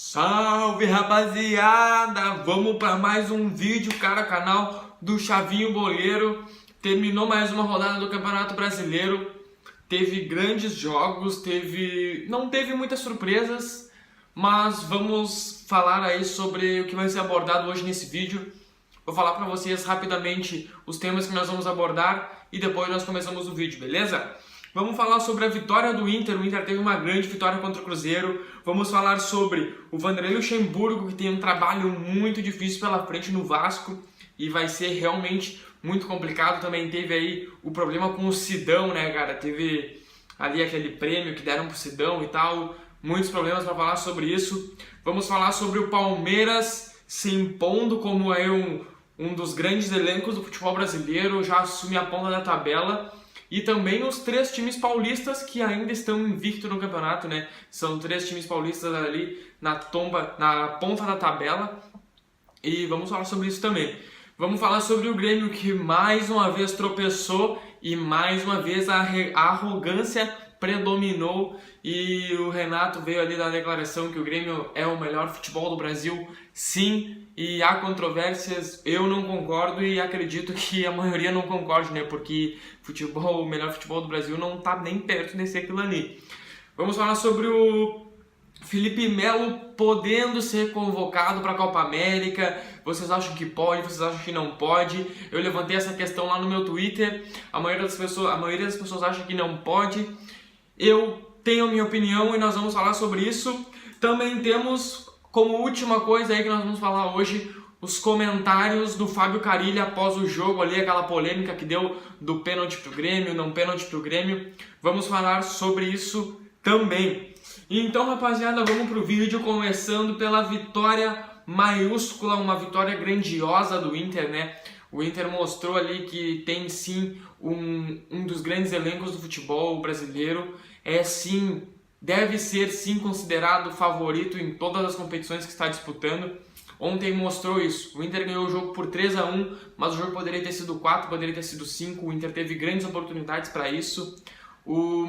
Salve, rapaziada! Vamos para mais um vídeo, cara, canal do Chavinho Boleiro. Terminou mais uma rodada do Campeonato Brasileiro. Teve grandes jogos, não teve muitas surpresas, mas vamos falar aí sobre o que vai ser abordado hoje nesse vídeo. Vou falar para vocês rapidamente os temas que nós vamos abordar e depois nós começamos o vídeo, beleza? Vamos falar sobre a vitória do Inter. O Inter teve uma grande vitória contra o Cruzeiro. Vamos falar sobre o Vanderlei Luxemburgo, que tem um trabalho muito difícil pela frente no Vasco e vai ser realmente muito complicado. Também teve aí o problema com o Sidão, né, cara? Teve ali aquele prêmio que deram pro Sidão e tal. Muitos problemas para falar sobre isso. Vamos falar sobre o Palmeiras se impondo como é um dos grandes elencos do futebol brasileiro, já assume a ponta da tabela. E também os três times paulistas que ainda estão invictos no campeonato, né? São três times paulistas ali na ponta da tabela. E vamos falar sobre isso também. Vamos falar sobre o Grêmio, que mais uma vez tropeçou e mais uma vez a arrogância predominou. E o Renato veio ali da declaração que o Grêmio é o melhor futebol do Brasil. Sim, e há controvérsias, eu não concordo e acredito que a maioria não concorde, né? Porque o melhor futebol do Brasil não tá nem perto de ser aquilo ali. Vamos falar sobre o Felipe Melo podendo ser convocado para a Copa América. Vocês acham que pode, vocês acham que não pode? Eu levantei essa questão lá no meu Twitter. A maioria das pessoas acha que não pode. Eu tenho a minha opinião e nós vamos falar sobre isso. Também temos como última coisa aí que nós vamos falar hoje os comentários do Fábio Carille após o jogo ali, aquela polêmica que deu do pênalti pro Grêmio, não pênalti pro Grêmio. Vamos falar sobre isso também. Então, rapaziada, vamos pro vídeo, começando pela vitória maiúscula, uma vitória grandiosa do Inter, né? O Inter mostrou ali que tem sim um dos grandes elencos do futebol brasileiro, deve ser sim considerado favorito em todas as competições que está disputando. Ontem mostrou isso. O Inter ganhou o jogo por 3-1, mas o jogo poderia ter sido 4, poderia ter sido 5. O Inter teve grandes oportunidades para isso.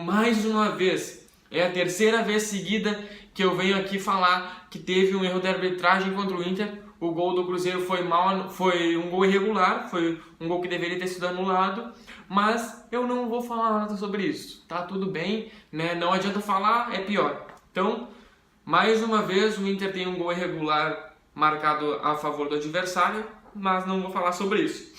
Mais uma vez, é a terceira vez seguida que eu venho aqui falar que teve um erro de arbitragem contra o Inter. O gol do Cruzeiro foi um gol irregular, foi um gol que deveria ter sido anulado, mas eu não vou falar nada sobre isso, tá tudo bem, né? Não adianta falar, é pior. Então, mais uma vez, o Inter tem um gol irregular marcado a favor do adversário, mas não vou falar sobre isso.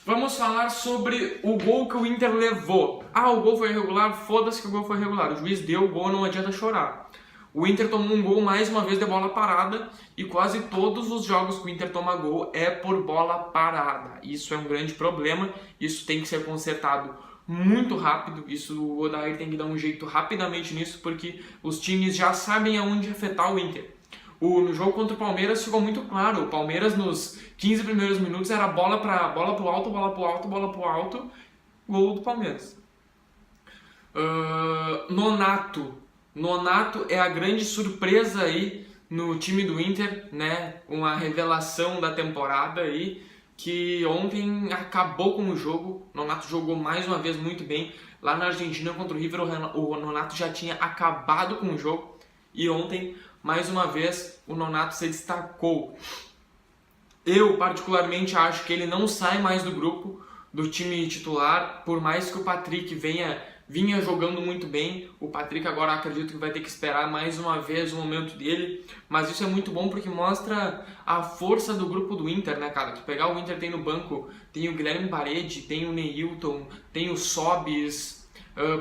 Vamos falar sobre o gol que o Inter levou. O gol foi irregular, foda-se que o gol foi irregular. O juiz deu o gol, não adianta chorar. O Inter tomou um gol mais uma vez de bola parada e quase todos os jogos que o Inter toma gol é por bola parada. Isso é um grande problema, isso tem que ser consertado muito rápido, o Odair tem que dar um jeito rapidamente nisso porque os times já sabem aonde afetar o Inter. No jogo contra o Palmeiras ficou muito claro, o Palmeiras nos 15 primeiros minutos era bola pro alto, bola pro alto, bola pro alto, gol do Palmeiras. Nonato é a grande surpresa aí no time do Inter, né? Uma revelação da temporada aí, que ontem acabou com o jogo. Nonato jogou mais uma vez muito bem. Lá na Argentina contra o River, o Nonato já tinha acabado com o jogo. E ontem, mais uma vez, o Nonato se destacou. Eu, particularmente, acho que ele não sai mais do grupo, do time titular, por mais que o Patrick vinha jogando muito bem. O Patrick agora acredito que vai ter que esperar mais uma vez o momento dele, mas isso é muito bom porque mostra a força do grupo do Inter, né, cara? Tu pegar o Inter, tem no banco, tem o Guilherme Parede, tem o Neilton, tem o Sobis,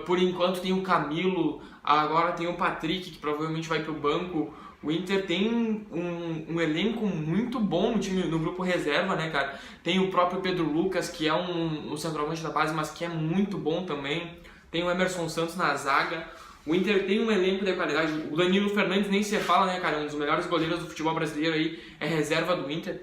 por enquanto tem o Camilo, agora tem o Patrick que provavelmente vai pro banco. O Inter tem um elenco muito bom no time, no grupo reserva, né, cara? Tem o próprio Pedro Lucas, que é um centroavante da base, mas que é muito bom também. Tem o Emerson Santos na zaga. O Inter tem um elenco de qualidade. O Danilo Fernandes nem se fala, né, cara? Um dos melhores goleiros do futebol brasileiro aí, é reserva do Inter.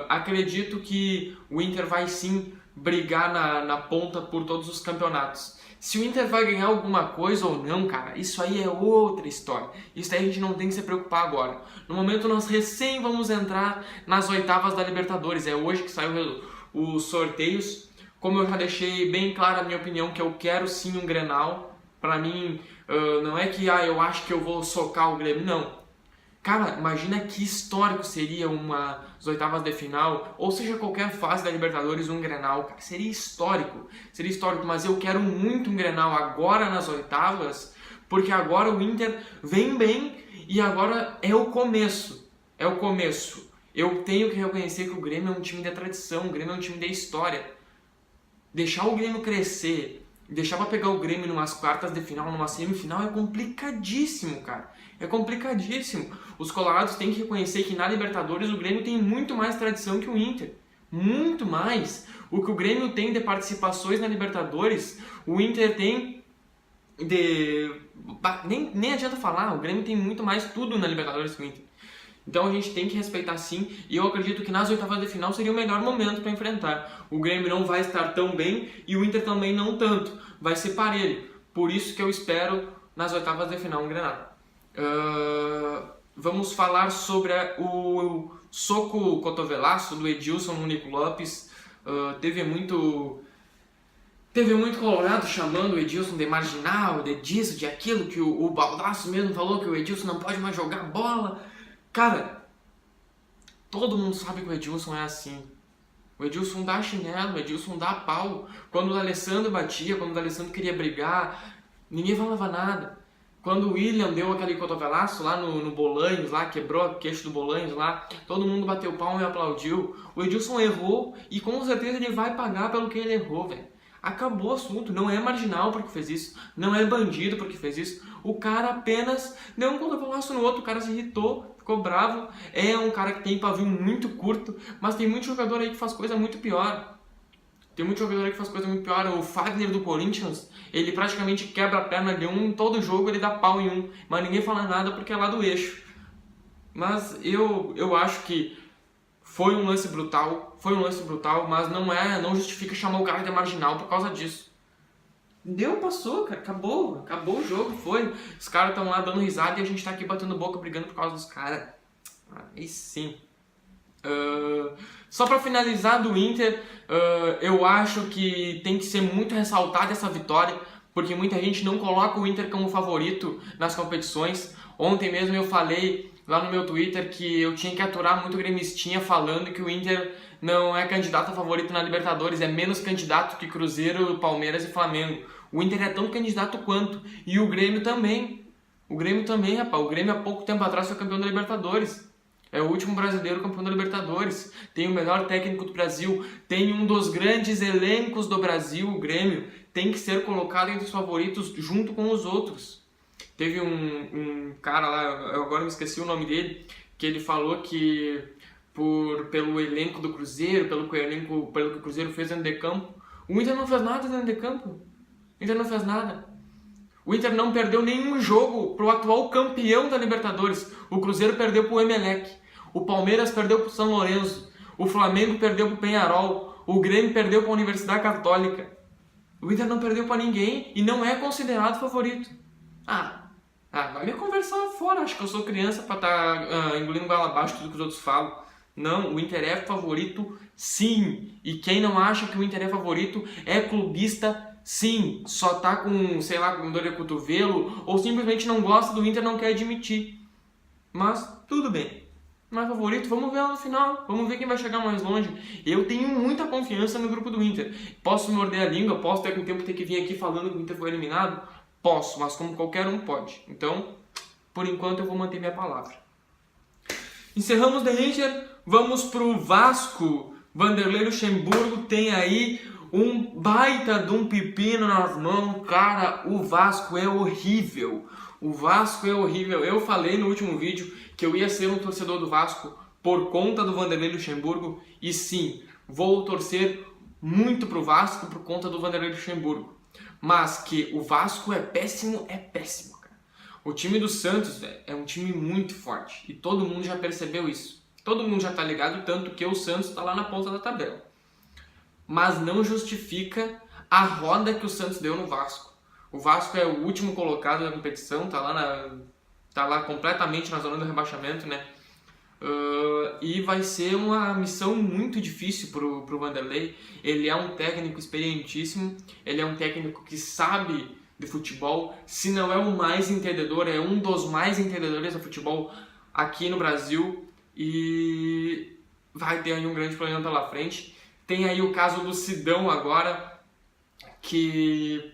Acredito que o Inter vai sim brigar na ponta por todos os campeonatos. Se o Inter vai ganhar alguma coisa ou não, cara, isso aí é outra história. Isso aí a gente não tem que se preocupar agora. No momento nós recém vamos entrar nas oitavas da Libertadores. É hoje que saiu os sorteios. Como eu já deixei bem clara a minha opinião que eu quero sim um Grenal. Pra mim, não é que eu acho que eu vou socar o Grêmio, não. Cara, imagina que histórico seria as oitavas de final, ou seja, qualquer fase da Libertadores, um Grenal, cara. Seria histórico, mas eu quero muito um Grenal agora nas oitavas, porque agora o Inter vem bem e agora é o começo. Eu tenho que reconhecer que o Grêmio é um time de tradição, o Grêmio é um time de história. Deixar o Grêmio crescer, deixar pra pegar o Grêmio numas quartas de final, numa semifinal, é complicadíssimo, cara. É complicadíssimo. Os colorados têm que reconhecer que na Libertadores o Grêmio tem muito mais tradição que o Inter. Muito mais. O que o Grêmio tem de participações na Libertadores, o Inter tem de... Nem adianta falar, o Grêmio tem muito mais tudo na Libertadores que o Inter. Então a gente tem que respeitar sim, e eu acredito que nas oitavas de final seria o melhor momento para enfrentar. O Grêmio não vai estar tão bem e o Inter também não tanto. Vai ser parelho. Por isso que eu espero nas oitavas de final um Grenal. Vamos falar sobre o soco cotovelaço do Edilson no Nico Lopes. Teve muito colorado chamando o Edilson de marginal, de disso, de aquilo, que o Baldasso mesmo falou que o Edilson não pode mais jogar bola. Cara, todo mundo sabe que o Edilson é assim. O Edilson dá chinelo, o Edilson dá pau. Quando o D'Alessandro batia, quando o D'Alessandro queria brigar, ninguém falava nada. Quando o William deu aquele cotovelaço lá no Bolanhos, lá, quebrou o queixo do Bolanhos lá, todo mundo bateu palma e aplaudiu. O Edilson errou e com certeza ele vai pagar pelo que ele errou, velho. Acabou o assunto, não é marginal porque fez isso, não é bandido porque fez isso. O cara apenas deu um cotovelaço no outro, o cara se irritou, ficou bravo. É um cara que tem pavio muito curto, mas tem muito jogador aí que faz coisa muito pior. O Fagner do Corinthians, ele praticamente quebra a perna de um, em todo jogo ele dá pau em um, mas ninguém fala nada porque é lá do eixo. Mas eu acho que foi um lance brutal, mas não justifica chamar o cara de marginal por causa disso. Passou, cara, acabou o jogo, foi. Os caras estão lá dando risada e a gente tá aqui batendo boca, brigando por causa dos caras. Aí sim. Só pra finalizar do Inter, eu acho que tem que ser muito ressaltada essa vitória, porque muita gente não coloca o Inter como favorito nas competições. Ontem mesmo eu falei lá no meu Twitter que eu tinha que aturar muito gremistinha falando que o Inter não é candidato a favorito na Libertadores, é menos candidato que Cruzeiro, Palmeiras e Flamengo. O Inter é tão candidato quanto, e o Grêmio também. Rapaz. O Grêmio há pouco tempo atrás foi campeão da Libertadores. É o último brasileiro campeão da Libertadores. Tem o melhor técnico do Brasil. Tem um dos grandes elencos do Brasil, o Grêmio. Tem que ser colocado entre os favoritos junto com os outros. Teve um cara lá, eu agora me esqueci o nome dele, que ele falou que pelo elenco do Cruzeiro, pelo que o Cruzeiro fez dentro de campo, o Inter não fez nada dentro de campo. O Inter não perdeu nenhum jogo pro atual campeão da Libertadores. O Cruzeiro perdeu pro Emelec. O Palmeiras perdeu pro São Lourenço. O Flamengo perdeu pro Peñarol. O Grêmio perdeu pra Universidade Católica. O Inter não perdeu pra ninguém e não é considerado favorito. Vai me conversar fora. Acho que eu sou criança pra estar engolindo bala abaixo tudo que os outros falam. Não, o Inter é favorito sim. E quem não acha que o Inter é favorito é clubista sim. Só tá com, sei lá, com dor de cotovelo ou simplesmente não gosta do Inter e não quer admitir. Mas tudo bem. Não é favorito, vamos ver lá no final. Vamos ver quem vai chegar mais longe. Eu tenho muita confiança no grupo do Inter. Posso morder a língua, posso daqui a um tempo ter que vir aqui falando que o Inter foi eliminado? Posso, mas como qualquer um pode. Então, por enquanto eu vou manter minha palavra. Encerramos da Inter, vamos pro Vasco. Vanderlei Luxemburgo tem aí um baita de um pepino nas mãos. Cara, o Vasco é horrível. Eu falei no último vídeo que eu ia ser um torcedor do Vasco por conta do Vanderlei Luxemburgo. E sim, vou torcer muito pro Vasco por conta do Vanderlei Luxemburgo. Mas que o Vasco é péssimo, cara. O time do Santos, velho, é um time muito forte. E todo mundo já percebeu isso. Todo mundo já tá ligado, tanto que o Santos tá lá na ponta da tabela. Mas não justifica a roda que o Santos deu no Vasco. O Vasco é o último colocado na competição, tá lá completamente na zona do rebaixamento, né? E vai ser uma missão muito difícil pro Vanderlei. Ele é um técnico experientíssimo, ele é um técnico que sabe de futebol, se não é o mais entendedor, é um dos mais entendedores do futebol. aqui no Brasil e vai ter aí um grande problema pela frente. Tem aí o caso do Sidão agora, que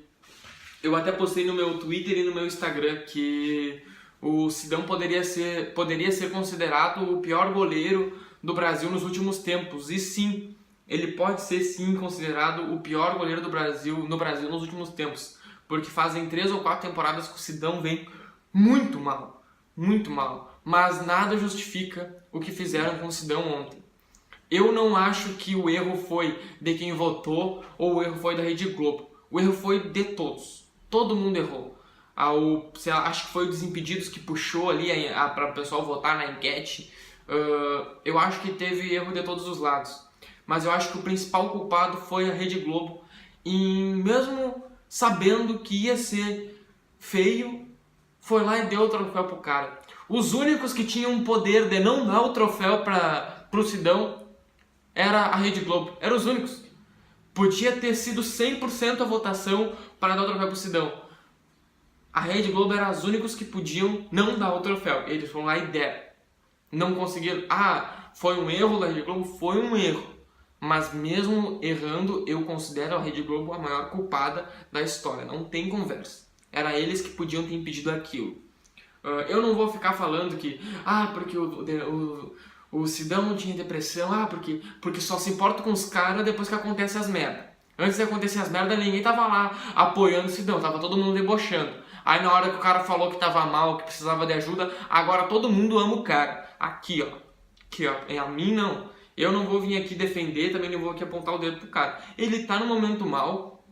eu até postei no meu Twitter e no meu Instagram que o Sidão poderia ser considerado o pior goleiro do Brasil nos últimos tempos. E sim, ele pode ser sim considerado o pior goleiro do Brasil nos últimos tempos, porque fazem 3 ou 4 temporadas que o Sidão vem muito mal, mas nada justifica o que fizeram com o Sidão ontem. Eu não acho que o erro foi de quem votou ou o erro foi da Rede Globo. O erro foi de todos. Todo mundo errou. Acho que foi o Desimpedidos que puxou ali para o pessoal votar na enquete. Eu acho que teve erro de todos os lados. Mas eu acho que o principal culpado foi a Rede Globo. E mesmo sabendo que ia ser feio, foi lá e deu o troféu pro cara. Os únicos que tinham o poder de não dar o troféu pro Sidão era a Rede Globo. Eram os únicos. Podia ter sido 100% a votação para dar o troféu pro Sidão. A Rede Globo era os únicos que podiam não dar o troféu. Eles foram lá e deram. Não conseguiram. Foi um erro da Rede Globo? Foi um erro. Mas mesmo errando, eu considero a Rede Globo a maior culpada da história. Não tem conversa. Era eles que podiam ter impedido aquilo. Eu não vou ficar falando que porque o Sidão não tinha depressão, porque só se importa com os caras depois que acontece as merdas. Antes de acontecer as merdas, ninguém tava lá apoiando o Sidão, tava todo mundo debochando. Aí na hora que o cara falou que tava mal, que precisava de ajuda, agora todo mundo ama o cara. Aqui, ó. A mim não. Eu não vou vir aqui defender, também não vou aqui apontar o dedo pro cara. Ele tá no momento mal.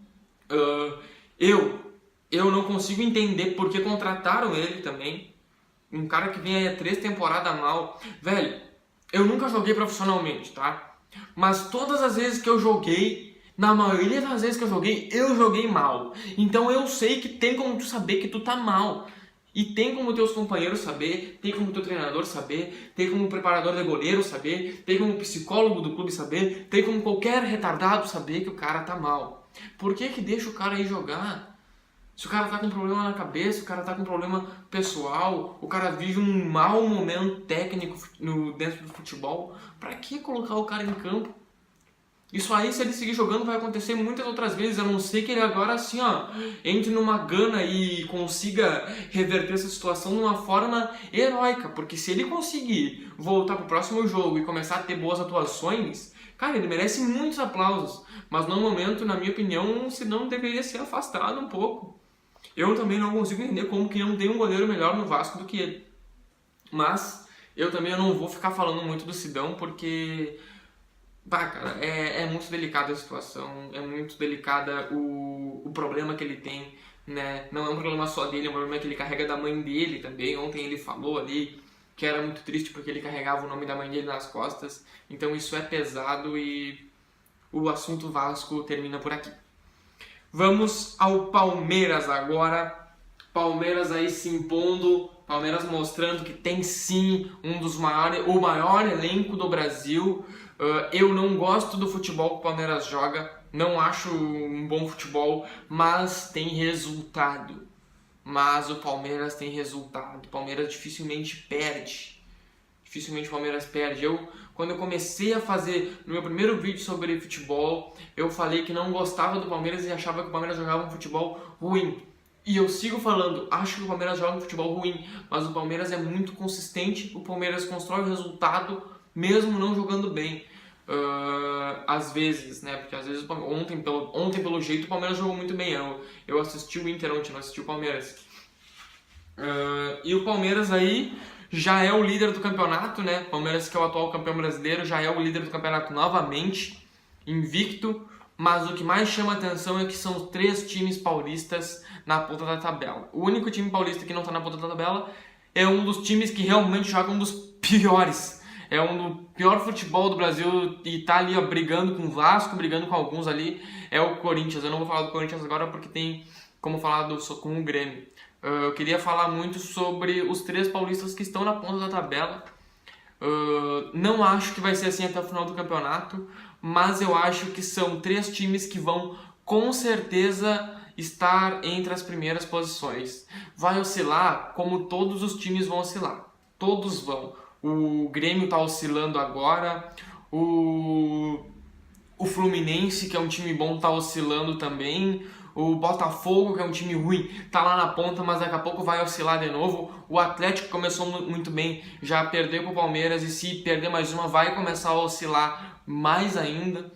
Eu não consigo entender por que contrataram ele também. Um cara que vem aí há 3 temporadas mal. Velho, eu nunca joguei profissionalmente, tá? Mas todas as vezes que eu joguei, na maioria das vezes que eu joguei mal. Então eu sei que tem como tu saber que tu tá mal. E tem como teus companheiros saber, tem como teu treinador saber, tem como o preparador de goleiro saber, tem como o psicólogo do clube saber, tem como qualquer retardado saber que o cara tá mal. Por que deixa o cara aí jogar? Se o cara tá com problema na cabeça, o cara tá com problema pessoal, o cara vive um mau momento técnico dentro do futebol, pra que colocar o cara em campo? Isso aí, se ele seguir jogando, vai acontecer muitas outras vezes, a não ser que ele agora, assim, entre numa gana e consiga reverter essa situação de uma forma heróica. Porque se ele conseguir voltar pro próximo jogo e começar a ter boas atuações, cara, ele merece muitos aplausos. Mas no momento, na minha opinião, o Sidão deveria ser afastado um pouco. Eu também não consigo entender como que não tem um goleiro melhor no Vasco do que ele. Mas eu também não vou ficar falando muito do Sidão, porque... cara, é muito delicada a situação, é muito delicada o problema que ele tem, né? Não é um problema só dele, é um problema que ele carrega da mãe dele também. Ontem ele falou ali que era muito triste porque ele carregava o nome da mãe dele nas costas. Então isso é pesado e o assunto Vasco termina por aqui. Vamos ao Palmeiras agora. Palmeiras aí se impondo, Palmeiras mostrando que tem sim o maior elenco do Brasil. Eu não gosto do futebol que o Palmeiras joga, não acho um bom futebol, mas tem resultado. Mas o Palmeiras tem resultado, o Palmeiras dificilmente perde. Dificilmente o Palmeiras perde. Quando eu comecei a fazer no meu primeiro vídeo sobre futebol, eu falei que não gostava do Palmeiras e achava que o Palmeiras jogava um futebol ruim. E eu sigo falando, acho que o Palmeiras joga um futebol ruim, mas o Palmeiras é muito consistente, o Palmeiras constrói o resultado mesmo não jogando bem. Às vezes, né? Porque às vezes ontem pelo jeito o Palmeiras jogou muito bem. Eu assisti o Inter ontem, não assisti o Palmeiras. E o Palmeiras aí já é o líder do campeonato, né? Palmeiras, que é o atual campeão brasileiro, já é o líder do campeonato novamente, invicto. Mas o que mais chama atenção é que são 3 times paulistas na ponta da tabela. O único time paulista que não está na ponta da tabela é um dos times que realmente joga um dos piores. É do pior futebol do Brasil e tá ali brigando com o Vasco, brigando com alguns ali, é o Corinthians. Eu não vou falar do Corinthians agora porque tem como falar com o Grêmio. Eu queria falar muito sobre os 3 paulistas que estão na ponta da tabela. Não acho que vai ser assim até o final do campeonato, mas eu acho que são 3 times que vão com certeza estar entre as primeiras posições. Vai oscilar como todos os times vão oscilar. Todos vão. O Grêmio tá oscilando agora, o Fluminense, que é um time bom, tá oscilando também. O Botafogo, que é um time ruim, tá lá na ponta, mas daqui a pouco vai oscilar de novo. O Atlético começou muito bem, já perdeu pro Palmeiras, e se perder mais uma, vai começar a oscilar mais ainda.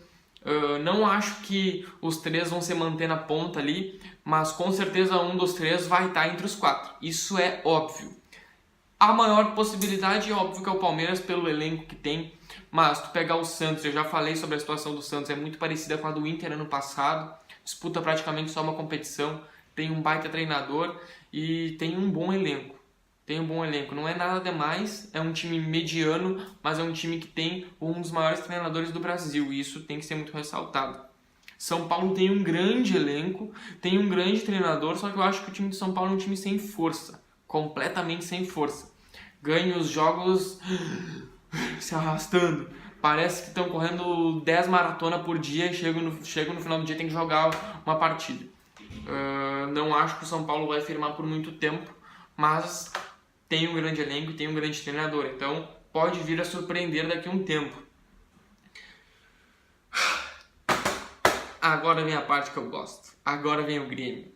Não acho que os três vão se manter na ponta ali, mas com certeza um dos três vai estar entre os 4. Isso é óbvio. A maior possibilidade é óbvio que é o Palmeiras, pelo elenco que tem, mas tu pegar o Santos, eu já falei sobre a situação do Santos, é muito parecida com a do Inter ano passado, disputa praticamente só uma competição, tem um baita treinador e tem um bom elenco. Não é nada demais, é um time mediano, mas é um time que tem um dos maiores treinadores do Brasil, e isso tem que ser muito ressaltado. São Paulo tem um grande elenco, tem um grande treinador, só que eu acho que o time de São Paulo é um time sem força, completamente sem força. Ganha os jogos se arrastando. Parece que estão correndo 10 maratonas por dia e chegam no final do dia e tem que jogar uma partida. Não acho que o São Paulo vai firmar por muito tempo, mas tem um grande elenco e tem um grande treinador, então pode vir a surpreender daqui a um tempo. Agora vem a parte que eu gosto. Agora vem o Grêmio.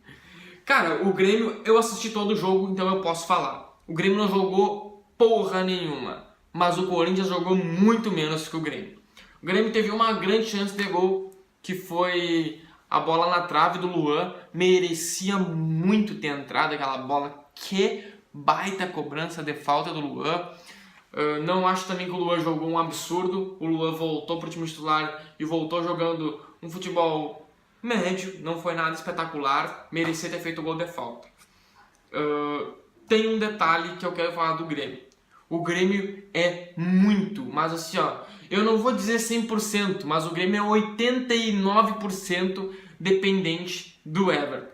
Cara, o Grêmio, eu assisti todo o jogo, então eu posso falar. O Grêmio não jogou porra nenhuma, mas o Corinthians jogou muito menos que o Grêmio. O Grêmio teve uma grande chance de gol, que foi a bola na trave do Luan. Merecia muito ter entrado aquela bola. Que baita cobrança de falta do Luan. Não acho também que o Luan jogou um absurdo. O Luan voltou para o time titular e voltou jogando um futebol médio, não foi nada espetacular, merecia ter feito o gol de falta. Tem um detalhe que eu quero falar do Grêmio. O Grêmio é muito, mas assim, ó, eu não vou dizer 100%, mas o Grêmio é 89% dependente do Everton.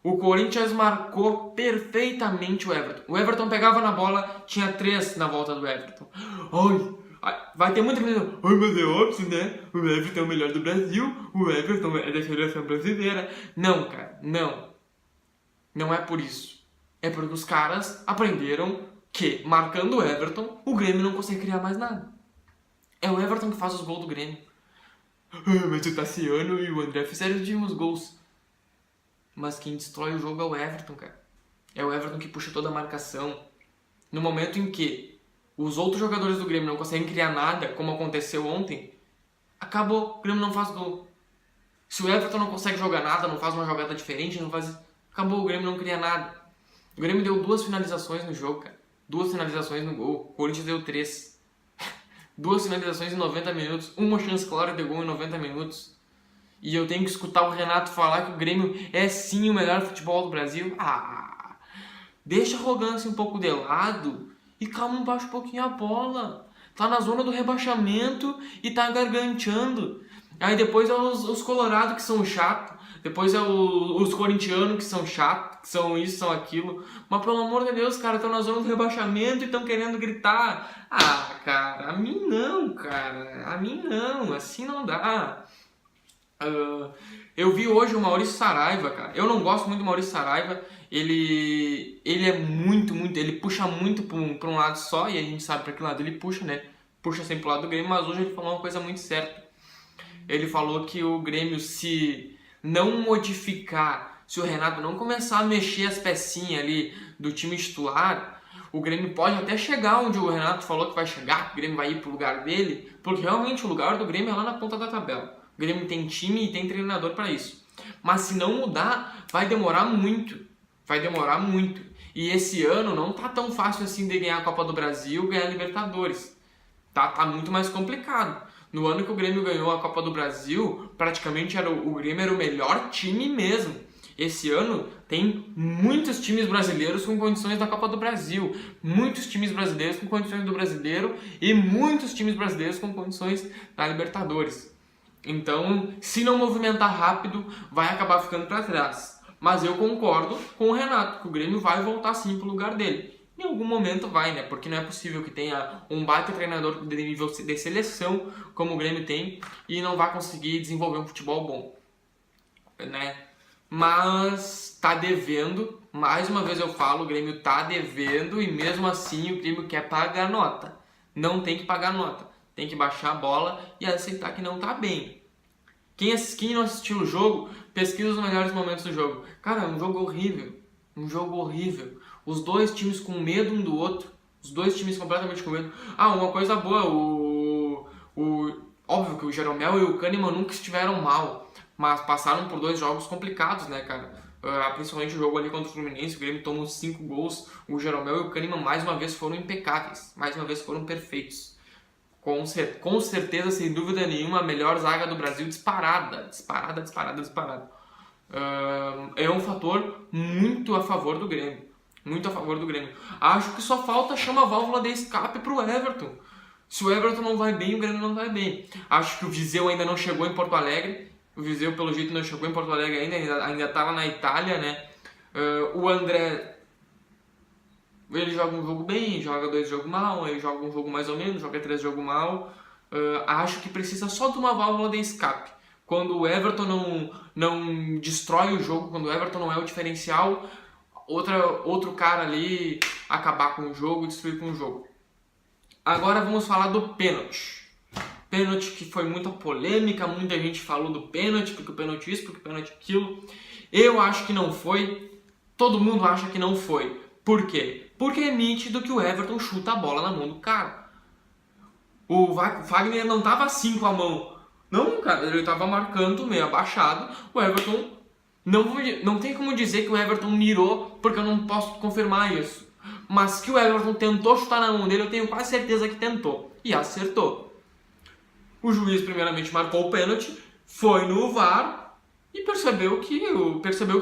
O Corinthians marcou perfeitamente o Everton. O Everton pegava na bola, tinha 3 na volta do Everton. Vai ter muita coisa. Mas é óbvio, né? O Everton é o melhor do Brasil. O Everton é da seleção brasileira. Não, cara, não. Não é por isso. É porque os caras aprenderam que, marcando o Everton, o Grêmio não consegue criar mais nada. É o Everton que faz os gols do Grêmio. Mas o Tassiano e o André fizeram os gols. Mas quem destrói o jogo é o Everton, cara. É o Everton que puxa toda a marcação. No momento em que os outros jogadores do Grêmio não conseguem criar nada, como aconteceu ontem, acabou, o Grêmio não faz gol. Se o Everton não consegue jogar nada, não faz uma jogada diferente, acabou, o Grêmio não cria nada. O Grêmio deu 2 finalizações no jogo, cara. 2 finalizações no gol. O Corinthians deu 3. 2 finalizações em 90 minutos. Uma chance clara de gol em 90 minutos. E eu tenho que escutar o Renato falar que o Grêmio é sim o melhor futebol do Brasil. Deixa a arrogância um pouco de lado e calma, baixa um pouquinho a bola. Tá na zona do rebaixamento e tá garganteando. Aí depois é os colorados que são chatos. Depois é os corintianos que são chatos, que são isso, são aquilo. Mas pelo amor de Deus, cara, estão na zona do rebaixamento e estão querendo gritar. Cara, a mim não, cara. A mim não, assim não dá. Eu vi hoje o Maurício Saraiva, cara. Eu não gosto muito do Maurício Saraiva. Ele é muito, ele puxa muito pra um lado só, e a gente sabe pra que lado ele puxa, né? Puxa sempre pro lado do Grêmio, mas hoje ele falou uma coisa muito certa. Ele falou que o Grêmio, se não modificar, se o Renato não começar a mexer as pecinhas ali do time titular, o Grêmio pode até chegar onde o Renato falou que vai chegar, que o Grêmio vai ir pro lugar dele, porque realmente o lugar do Grêmio é lá na ponta da tabela. O Grêmio tem time e tem treinador para isso. Mas se não mudar, vai demorar muito. E esse ano não tá tão fácil assim de ganhar a Copa do Brasil, ganhar a Libertadores. Tá muito mais complicado. No ano que o Grêmio ganhou a Copa do Brasil, praticamente o Grêmio era o melhor time mesmo. Esse ano tem muitos times brasileiros com condições da Copa do Brasil, muitos times brasileiros com condições do Brasileiro e muitos times brasileiros com condições da Libertadores. Então, se não movimentar rápido, vai acabar ficando para trás. Mas eu concordo com o Renato, que o Grêmio vai voltar sim pro lugar dele. Em algum momento vai, né? Porque não é possível que tenha um baita treinador de nível de seleção, como o Grêmio tem, e não vai conseguir desenvolver um futebol bom, né? mas tá devendo. Mais uma vez eu falo, o Grêmio tá devendo e mesmo assim o Grêmio quer pagar nota. Não tem que pagar nota, tem que baixar a bola e aceitar que não tá bem. Quem não assistiu o jogo, pesquisa os melhores momentos do jogo. Cara, é um jogo horrível, Os dois times com medo um do outro, os dois times completamente com medo. Uma coisa boa, óbvio que o Jeromel e o Kahneman nunca estiveram mal, mas passaram por 2 jogos complicados, né, cara? Principalmente o jogo ali contra o Fluminense, o Grêmio tomou 5 gols, o Jeromel e o Kahneman mais uma vez foram impecáveis, mais uma vez foram perfeitos. Com certeza, sem dúvida nenhuma, a melhor zaga do Brasil disparada. É um fator muito a favor do Grêmio. Acho que só falta chama a válvula de escape pro Everton. Se o Everton não vai bem, o Grêmio não vai bem. Acho que o Viseu ainda não chegou em Porto Alegre. O Viseu, pelo jeito, não chegou em Porto Alegre ainda tá lá na Itália, né? O André, ele joga um jogo bem, joga 2 jogos mal, ele joga um jogo mais ou menos, joga 3 jogos mal. Acho que precisa só de uma válvula de escape. Quando o Everton não destrói o jogo, quando o Everton não é o diferencial, outro cara ali acabar com o jogo, destruir com o jogo. Agora vamos falar do pênalti. Pênalti que foi muita polêmica, muita gente falou do pênalti, porque o pênalti isso, porque o pênalti aquilo. Eu acho que não foi, todo mundo acha que não foi. Por quê? Porque é nítido que o Everton chuta a bola na mão do cara. O Fagner não tava assim com a mão. Não, cara, ele tava marcando meio abaixado. O Everton, não tem como dizer que o Everton mirou, porque eu não posso confirmar isso. Mas que o Everton tentou chutar na mão dele, eu tenho quase certeza que tentou. E acertou. O juiz primeiramente marcou o pênalti, foi no VAR e percebeu que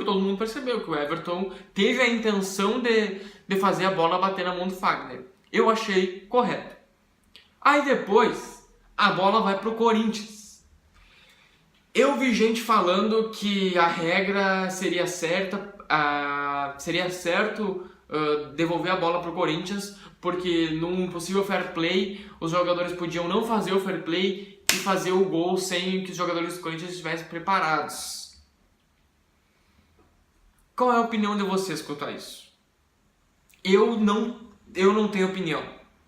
todo mundo percebeu, que o Everton teve a intenção de fazer a bola bater na mão do Fagner. Eu achei correto. Aí depois, a bola vai pro Corinthians. Eu vi gente falando que a regra seria certa, seria certo devolver a bola pro Corinthians, porque num possível fair play, os jogadores podiam não fazer o fair play e fazer o gol sem que os jogadores do Corinthians estivessem preparados. Qual é a opinião de vocês quanto a isso? Eu não tenho opinião.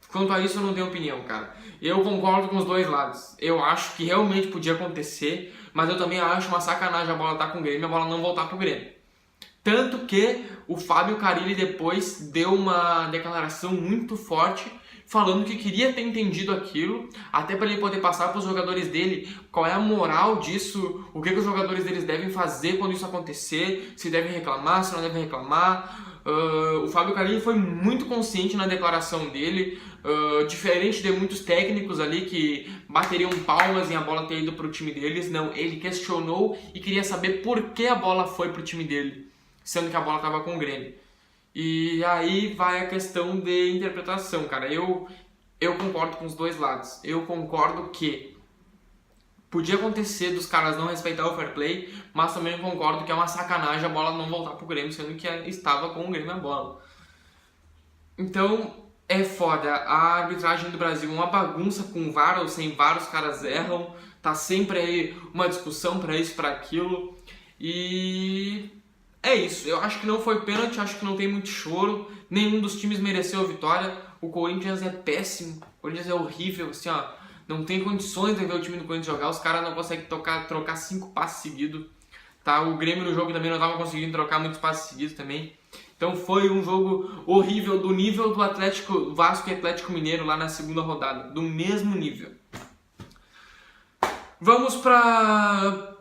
Quanto a isso, eu não tenho opinião, cara. Eu concordo com os dois lados. Eu acho que realmente podia acontecer, mas eu também acho uma sacanagem a bola estar com o Grêmio e a bola não voltar pro Grêmio. Tanto que o Fábio Carille depois deu uma declaração muito forte falando que queria ter entendido aquilo, até para ele poder passar para os jogadores dele qual é a moral disso, o que os jogadores deles devem fazer quando isso acontecer, se devem reclamar, se não devem reclamar. O Fábio Carille foi muito consciente na declaração dele, diferente de muitos técnicos ali que bateriam palmas em a bola ter ido para o time deles. Não, ele questionou e queria saber por que a bola foi para o time dele, sendo que a bola estava com o Grêmio. E aí vai a questão de interpretação, cara. Eu concordo com os dois lados. Eu concordo que podia acontecer dos caras não respeitar o fair play, mas também concordo que é uma sacanagem a bola não voltar pro Grêmio, sendo que estava com o Grêmio a bola. Então, é foda. A arbitragem do Brasil é uma bagunça, com VAR ou sem VAR, os caras erram. Tá sempre aí uma discussão pra isso, pra aquilo. E é isso. Eu acho que não foi pênalti, acho que não tem muito choro. Nenhum dos times mereceu a vitória. O Corinthians é péssimo, o Corinthians é horrível, assim, ó. Não tem condições de ver o time do Corinthians jogar, os caras não conseguem trocar 5 passes seguidos, tá? O Grêmio no jogo também não estava conseguindo trocar muitos passes seguidos também. Então foi um jogo horrível, do nível do Atlético, Vasco e Atlético Mineiro lá na segunda rodada, do mesmo nível. Vamos para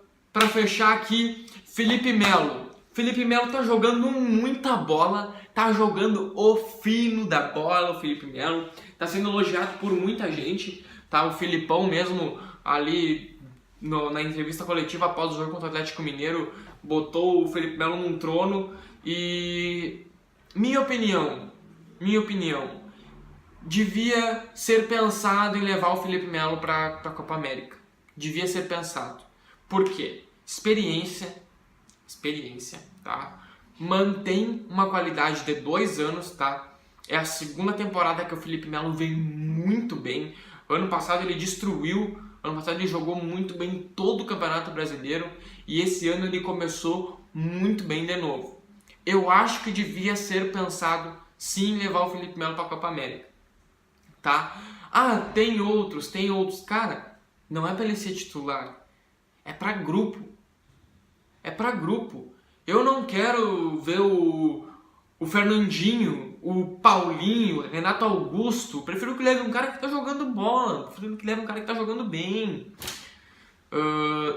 fechar aqui, Felipe Melo. Felipe Melo tá jogando muita bola, tá jogando o fino da bola, o Felipe Melo. Tá sendo elogiado por muita gente. Tá, o Filipão mesmo ali na entrevista coletiva após o jogo contra o Atlético Mineiro botou o Felipe Melo num trono. E minha opinião, devia ser pensado em levar o Felipe Melo para a Copa América. Devia ser pensado. Por quê? Experiência, tá? Mantém uma qualidade de 2 anos, tá? É a segunda temporada que o Felipe Melo vem muito bem. Ano passado ele destruiu, ano passado ele jogou muito bem em todo o Campeonato Brasileiro e esse ano ele começou muito bem de novo. Eu acho que devia ser pensado sim em levar o Felipe Melo para a Copa América, tá? Ah, tem outros. Cara, não é para ele ser titular. É para grupo. É para grupo. Eu não quero ver o Fernandinho, o Paulinho, o Renato Augusto. Prefiro que leve um cara que tá jogando bola. Prefiro que leve um cara que tá jogando bem.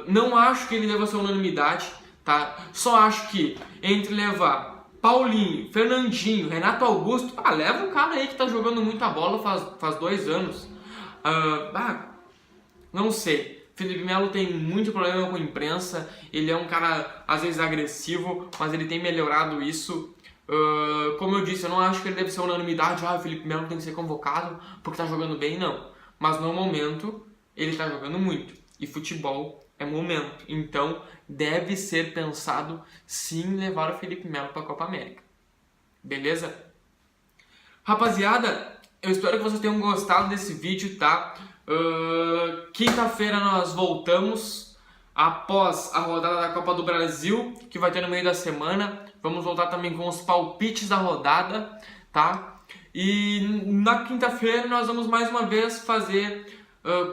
Não acho que ele deva ser unanimidade, tá? Só acho que entre levar Paulinho, Fernandinho, Renato Augusto, leva um cara aí que tá jogando muita bola faz 2 anos. Não sei. Felipe Melo tem muito problema com a imprensa. Ele é um cara, às vezes, agressivo, mas ele tem melhorado isso. Como eu disse, eu não acho que ele deve ser unanimidade. O Felipe Melo tem que ser convocado porque tá jogando bem, não. Mas no momento, ele tá jogando muito. E futebol é momento. Então, deve ser pensado sim levar o Felipe Melo para a Copa América. Beleza? Rapaziada, eu espero que vocês tenham gostado desse vídeo, tá? Quinta-feira nós voltamos após a rodada da Copa do Brasil, que vai ter no meio da semana. Vamos voltar também com os palpites da rodada, tá? E na quinta-feira nós vamos mais uma vez fazer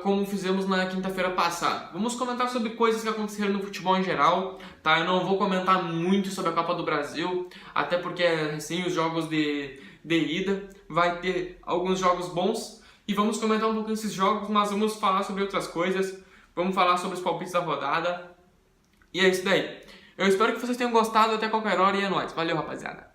como fizemos na quinta-feira passada. Vamos comentar sobre coisas que aconteceram no futebol em geral, tá? Eu não vou comentar muito sobre a Copa do Brasil, até porque sem os jogos de ida, vai ter alguns jogos bons e vamos comentar um pouco desses jogos, mas vamos falar sobre outras coisas, vamos falar sobre os palpites da rodada e é isso daí. Eu espero que vocês tenham gostado, até qualquer hora e é nóis. Valeu, rapaziada!